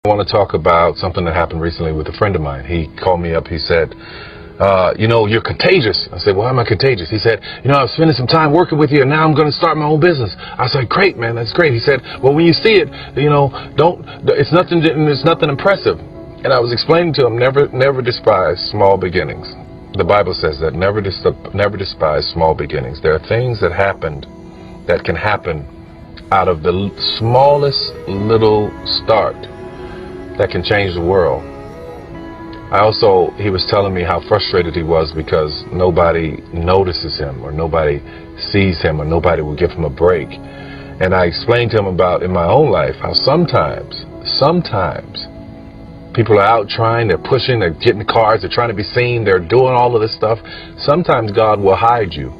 I want to talk about something that happened recently with a friend of mine. He called me up. He said, you're contagious. I said, well, how am I contagious? He said, I was spending some time working with you, and now I'm going to start my own business. I said, great, man, that's great. He said, well, when you see it, it's nothing impressive. And I was explaining to him, never despise small beginnings. The Bible says that never despise small beginnings. There are things that can happen out of the smallest little start that can change the world. He was telling me how frustrated he was because nobody notices him, or nobody sees him, or nobody will give him a break. And I explained to him about in my own life how sometimes people are out trying, they're pushing, they're getting cars, they're trying to be seen, they're doing all of this stuff. Sometimes God will hide you.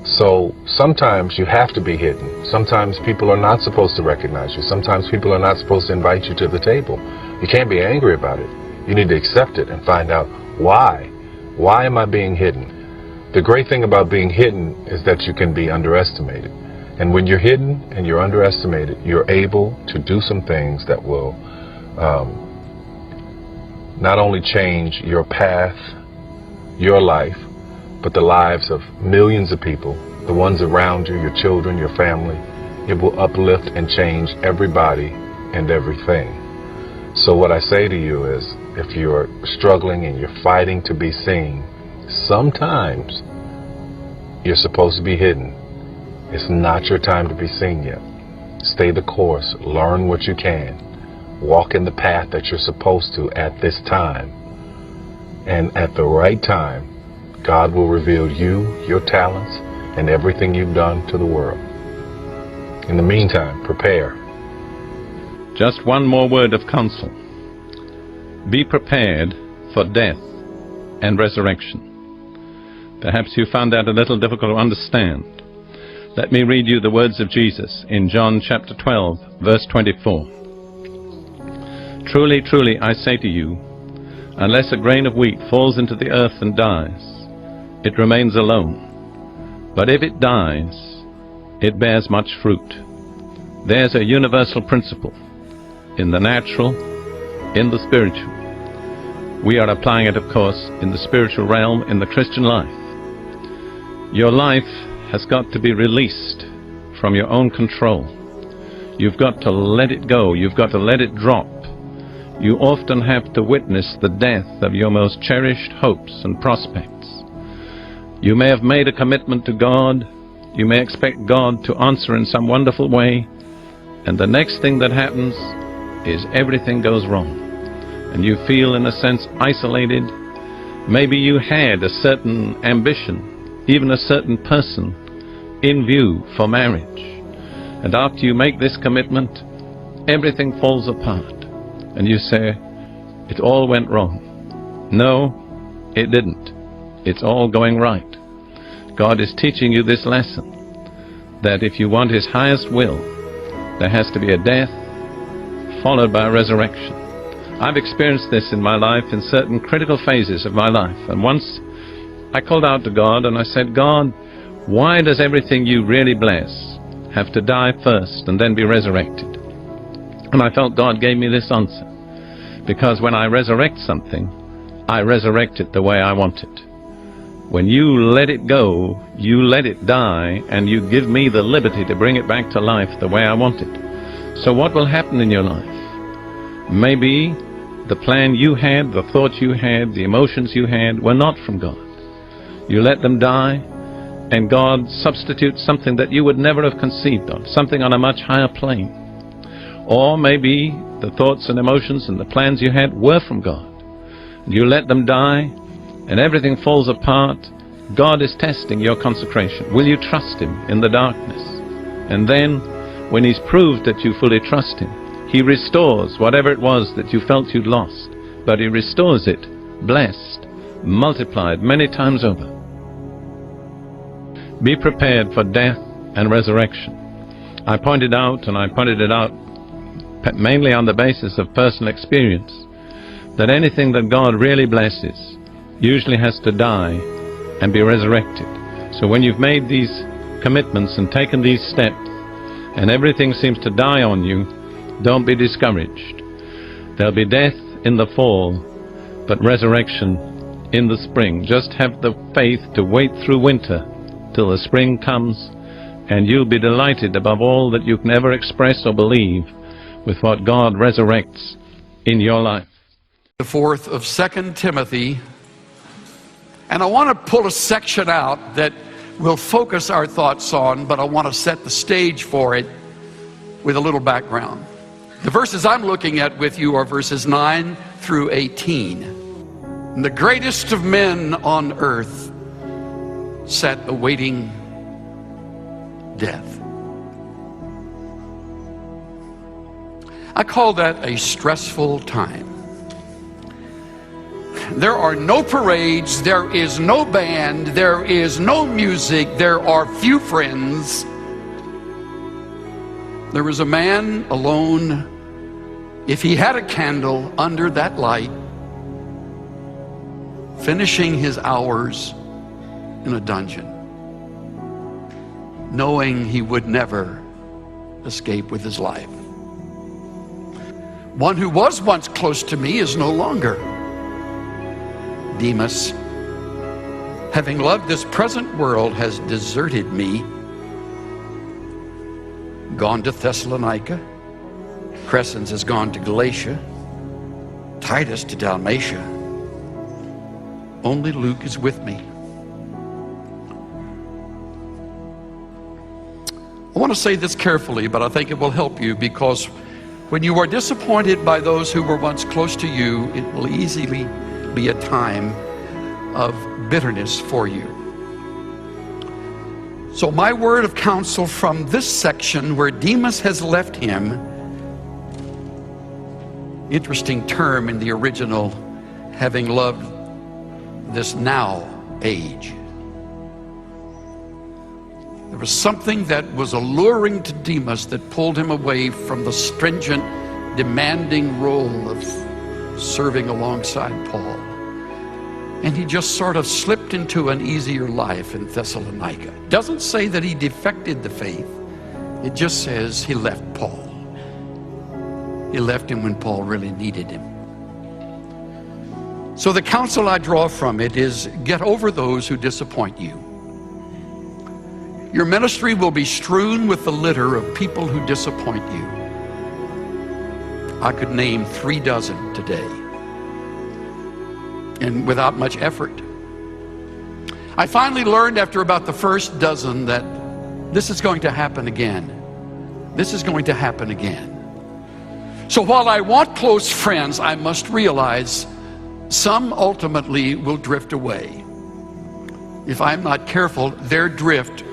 So sometimes you have to be hidden. Sometimes people are not supposed to recognize you. Sometimes people are not supposed to invite you to the table. You can't be angry about it. You need to accept it and find out why. Why am I being hidden? The great thing about being hidden is that you can be underestimated. And when you're hidden and you're underestimated, you're able to do some things that will not only change your path, your life, but the lives of millions of people, the ones around you, your children, your family. It will uplift and change everybody and everything. So what I say to you is, if you're struggling and you're fighting to be seen, sometimes you're supposed to be hidden. It's not your time to be seen yet. Stay the course. Learn what you can. Walk in the path that you're supposed to at this time. And at the right time, God will reveal you, your talents, and everything you've done to the world. In the meantime, prepare. Just one more word of counsel. Be prepared for death and resurrection. Perhaps you found that a little difficult to understand. Let me read you the words of Jesus in John chapter 12, verse 24. Truly, truly, I say to you, unless a grain of wheat falls into the earth and dies, it remains alone. But if it dies, it bears much fruit. There's a universal principle in the natural, in the spiritual. We are applying it, of course, in the spiritual realm, in the Christian life. Your life has got to be released from your own control. You've got to let it go. You've got to let it drop. You often have to witness the death of your most cherished hopes and prospects. You may have made a commitment to God. You may expect God to answer in some wonderful way. And the next thing that happens is everything goes wrong. And you feel, in a sense, isolated. Maybe you had a certain ambition, even a certain person, in view for marriage. And after you make this commitment, everything falls apart. And you say, it all went wrong. No, it didn't. It's all going right. God is teaching you this lesson, that if you want His highest will, there has to be a death followed by a resurrection. I've experienced this in my life in certain critical phases of my life. And once I called out to God and I said, God, why does everything you really bless have to die first and then be resurrected? And I felt God gave me this answer. Because when I resurrect something, I resurrect it the way I want it. When you let it go, you let it die, and you give me the liberty to bring it back to life the way I want it. So what will happen in your life? Maybe the plan you had, the thoughts you had, the emotions you had were not from God. You let them die, and God substitutes something that you would never have conceived of, something on a much higher plane. Or maybe the thoughts and emotions and the plans you had were from God. You let them die, and everything falls apart. God is testing your consecration. Will you trust Him in the darkness? And then, when He's proved that you fully trust Him, He restores whatever it was that you felt you'd lost. But He restores it, blessed, multiplied many times over. Be prepared for death and resurrection. I pointed out, and I pointed it out mainly on the basis of personal experience, that anything that God really blesses usually has to die and be resurrected. So when you've made these commitments and taken these steps and everything seems to die on you, don't be discouraged. There'll be death in the fall, but resurrection in the spring. Just have the faith to wait through winter till the spring comes, and you'll be delighted above all that you can ever express or believe with what God resurrects in your life. The 4th of 2 Timothy, and I want to pull a section out that we'll focus our thoughts on, but I want to set the stage for it with a little background. The verses I'm looking at with you are verses 9 through 18. And the greatest of men on earth sat awaiting death. I call that a stressful time. There are no parades, there is no band, there is no music, there are few friends. There was a man alone. If he had a candle under that light, finishing his hours in a dungeon, knowing he would never escape with his life. One who was once close to me is no longer. Demas, having loved this present world, has deserted me, gone to Thessalonica. Crescens has gone to Galatia, Titus to Dalmatia. Only Luke is with me. I want to say this carefully, but I think it will help you, because when you are disappointed by those who were once close to you, it will easily be a time of bitterness for you. So my word of counsel from this section where Demas has left him, interesting term in the original, having loved this now age. There was something that was alluring to Demas that pulled him away from the stringent, demanding role of serving alongside Paul. And he just sort of slipped into an easier life in Thessalonica. Doesn't say that he defected the faith. It just says he left Paul. He left him when Paul really needed him. So the counsel I draw from it is, get over those who disappoint you. Your ministry will be strewn with the litter of people who disappoint you. I could name 3 dozen today, and without much effort. I finally learned after about the first dozen that this is going to happen again. This is going to happen again. So while I want close friends, I must realize some ultimately will drift away. If I'm not careful, their drift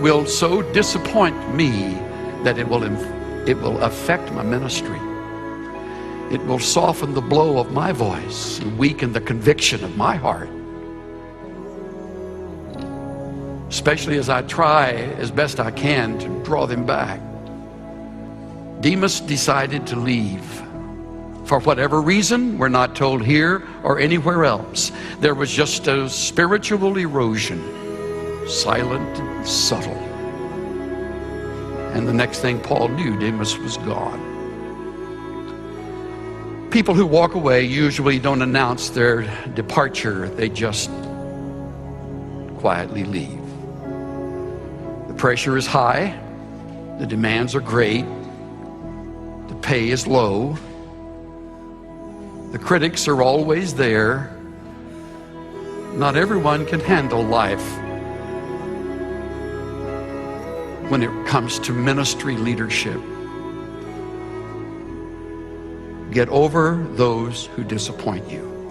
will so disappoint me that it will affect my ministry. It will soften the blow of my voice and weaken the conviction of my heart. Especially as I try as best I can to draw them back. Demas decided to leave. For whatever reason, we're not told here or anywhere else. There was just a spiritual erosion, silent and subtle. And the next thing Paul knew, Demas was gone. People who walk away usually don't announce their departure. They just quietly leave. The pressure is high. The demands are great. The pay is low. The critics are always there. Not everyone can handle life when it comes to ministry leadership. Get over those who disappoint you.